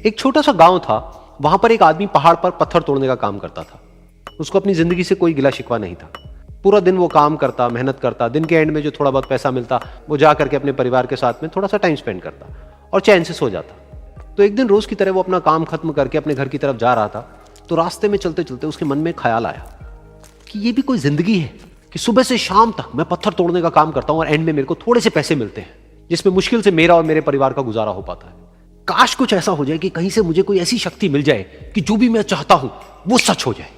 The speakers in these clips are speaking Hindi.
एक छोटा सा गांव था, वहां पर एक आदमी पहाड़ पर पत्थर तोड़ने का काम करता था। उसको अपनी जिंदगी से कोई गिला शिकवा नहीं था। पूरा दिन वो काम करता, मेहनत करता, दिन के एंड में जो थोड़ा बहुत पैसा मिलता वो जा करके अपने परिवार के साथ में थोड़ा सा टाइम स्पेंड करता और चैन से सो जाता। तो एक दिन रोज की तरह वो अपना काम खत्म करके अपने घर की तरफ जा रहा था, तो रास्ते में चलते चलते उसके मन में ख्याल आया कि ये भी कोई जिंदगी है कि सुबह से शाम तक मैं पत्थर तोड़ने का काम करता हूं और एंड में मेरे को थोड़े से पैसे मिलते हैं, जिसमें मुश्किल से मेरा और मेरे परिवार का गुजारा हो पाता है। काश कुछ ऐसा हो जाए कि कहीं से मुझे कोई ऐसी शक्ति मिल जाए कि जो भी मैं चाहता हूं वो सच हो जाए।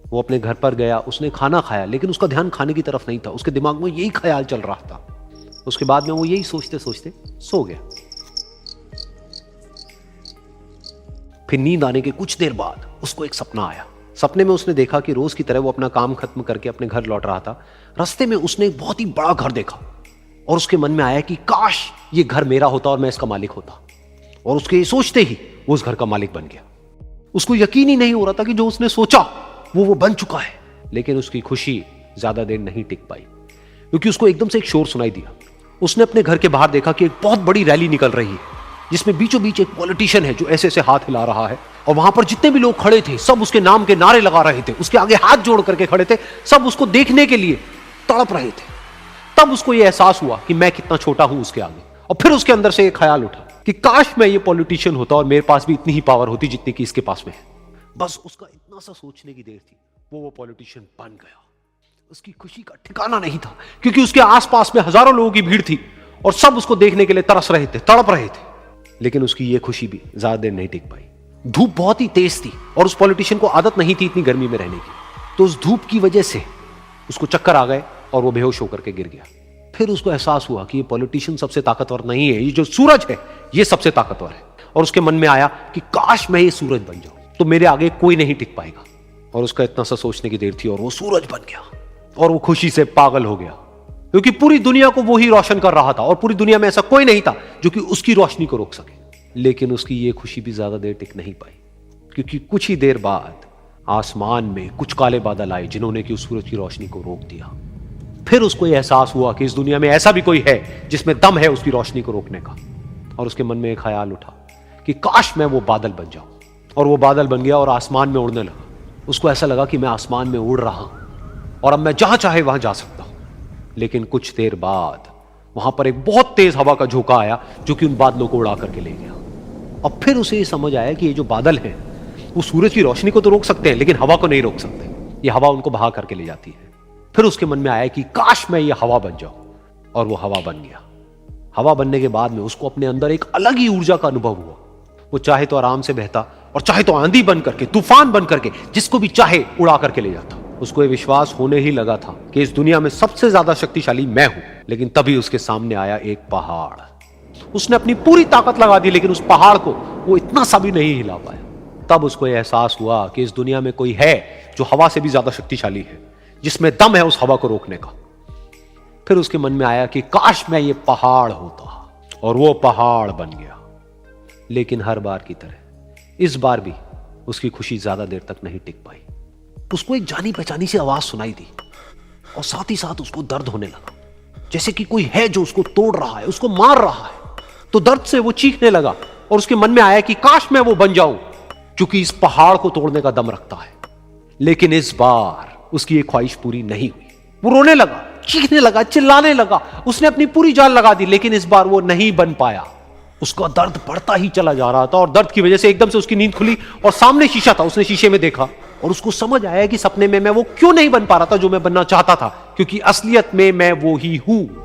वो अपने घर पर गया, उसने खाना खाया, लेकिन उसका ध्यान खाने की तरफ नहीं था। उसके दिमाग में यही ख्याल चल रहा था। उसके बाद में वो यही सोचते सोचते सो गया। फिर नींद आने के कुछ देर बाद उसको एक सपना आया। सपने में उसने देखा कि रोज की तरह वो अपना काम खत्म करके अपने घर लौट रहा था। रास्ते में उसने एक बहुत ही बड़ा घर देखा और उसके मन में आया कि काश ये घर मेरा होता और मैं इसका मालिक होता। और उसके सोचते ही वो उस घर का मालिक बन गया। उसको यकीन ही नहीं हो रहा था कि जो उसने सोचा वो बन चुका है। लेकिन उसकी खुशी ज्यादा देर नहीं टिक पाई, क्योंकि उसको एकदम से एक शोर सुनाई दिया। उसने अपने घर के बाहर देखा कि एक बहुत बड़ी रैली निकल रही है, जिसमें बीचों बीच एक पॉलिटिशियन है जो ऐसे ऐसे हाथ हिला रहा है। और वहां पर जितने भी लोग खड़े थे सब उसके नाम के नारे लगा रहे थे, उसके आगे हाथ जोड़ करके खड़े थे, सब उसको देखने के लिए तड़प रहे थे। तब उसको यह एहसास हुआ कि मैं कितना छोटा हूं उसके आगे। और फिर उसके अंदर से एक ख्याल उठा कि काश मैं ये पॉलिटिशियन होता और मेरे पास भी इतनी ही पावर होती जितनी कि इसके पास में है। बस उसका इतना सा सोचने की देर थी, वो पॉलिटिशियन बन गया। उसकी खुशी का ठिकाना नहीं था, क्योंकि उसके आसपास में हजारों लोगों की भीड़ थी और सब उसको देखने के लिए तरस रहे थे, तड़प रहे थे। लेकिन उसकी ये खुशी भी ज्यादा देर नहीं टिक पाई। धूप बहुत ही तेज थी और उस पॉलिटिशियन को आदत नहीं थी इतनी गर्मी में रहने की। तो उस धूप की वजह से उसको चक्कर आ गए और वो बेहोश होकर के गिर गया। फिर उसको एहसास हुआ कि ये पॉलिटिशियन सबसे ताकतवर नहीं है, ये जो सूरज है ये सबसे ताकतवर है। और उसके मन में आया कि काश मैं ये सूरज बन जाऊं तो मेरे आगे कोई नहीं टिक पाएगा। और उसका इतना सा सोचने की देर थी और वो सूरज बन गया। और वो खुशी से पागल हो गया, क्योंकि पूरी दुनिया को वो ही रोशन कर रहा था और पूरी दुनिया में ऐसा कोई नहीं था जो कि उसकी रोशनी को रोक सके। लेकिन उसकी ये खुशी भी ज्यादा देर टिक नहीं पाई, क्योंकि कुछ ही देर बाद आसमान में कुछ काले बादल आए जिन्होंने कि उस सूरज की रोशनी को रोक दिया। फिर उसको यह एहसास हुआ कि इस दुनिया में ऐसा भी कोई है जिसमें दम है उसकी रोशनी को रोकने का। और उसके मन में एक ख्याल उठा कि काश मैं वो बादल बन जाऊं। और वो बादल बन गया और आसमान में उड़ने लगा। उसको ऐसा लगा कि मैं आसमान में उड़ रहा हूं और अब मैं जहां चाहे वहां जा सकता हूं। लेकिन कुछ देर बाद वहां पर एक बहुत तेज हवा का झोंका आया जो कि उन बादलों को उड़ा करके ले गया। और फिर उसे ये समझ आया कि ये जो बादल हैं वो सूरज की रोशनी को तो रोक सकते हैं, लेकिन हवा को नहीं रोक सकते। ये हवा उनको बहा करके ले जाती है। फिर उसके मन में आया कि काश मैं ये हवा बन जाऊं। और वो हवा बन गया। हवा बनने के बाद में उसको अपने अंदर एक अलग ही ऊर्जा का अनुभव हुआ। वो चाहे तो आराम से बहता और चाहे तो आंधी बन करके, तूफान बन करके, जिसको भी चाहे उड़ा करके ले जाता। उसको ये विश्वास होने ही लगा था कि इस दुनिया में सबसे ज्यादा शक्तिशाली मैं हूं। लेकिन तभी उसके सामने आया एक पहाड़। उसने अपनी पूरी ताकत लगा दी, लेकिन उस पहाड़ को वो इतना सा भी नहीं हिला पाया। तब उसको यह एहसास हुआ कि इस दुनिया में कोई है जो हवा से भी ज्यादा शक्तिशाली है, जिसमें दम है उस हवा को रोकने का। फिर उसके मन में आया कि काश मैं ये पहाड़ होता। और वो पहाड़ बन गया। लेकिन हर बार की तरह इस बार भी उसकी खुशी ज्यादा देर तक नहीं टिक पाई। उसको एक जानी पहचानी सी आवाज सुनाई दी और साथ ही साथ उसको दर्द होने लगा, जैसे कि कोई है जो उसको तोड़ रहा है, उसको मार रहा है। तो दर्द से वो चीखने लगा और उसके मन में आया कि काश मैं वो बन जाऊं क्योंकि इस पहाड़ को तोड़ने का दम रखता है। लेकिन इस बार उसकी एक ख्वाहिश पूरी नहीं हुई। वो रोने लगा, चीखने लगा, चिल्लाने लगा। उसने अपनी पूरी जान लगा दी, लेकिन इस बार वो नहीं बन पाया। उसका दर्द बढ़ता ही चला जा रहा था और दर्द की वजह से एकदम से उसकी नींद खुली और सामने शीशा था। उसने शीशे में देखा और उसको समझ आया कि सपने में मैं वो क्यों नहीं बन पा रहा था जो मैं बनना चाहता था, क्योंकि असलियत में मैं वो ही हूं।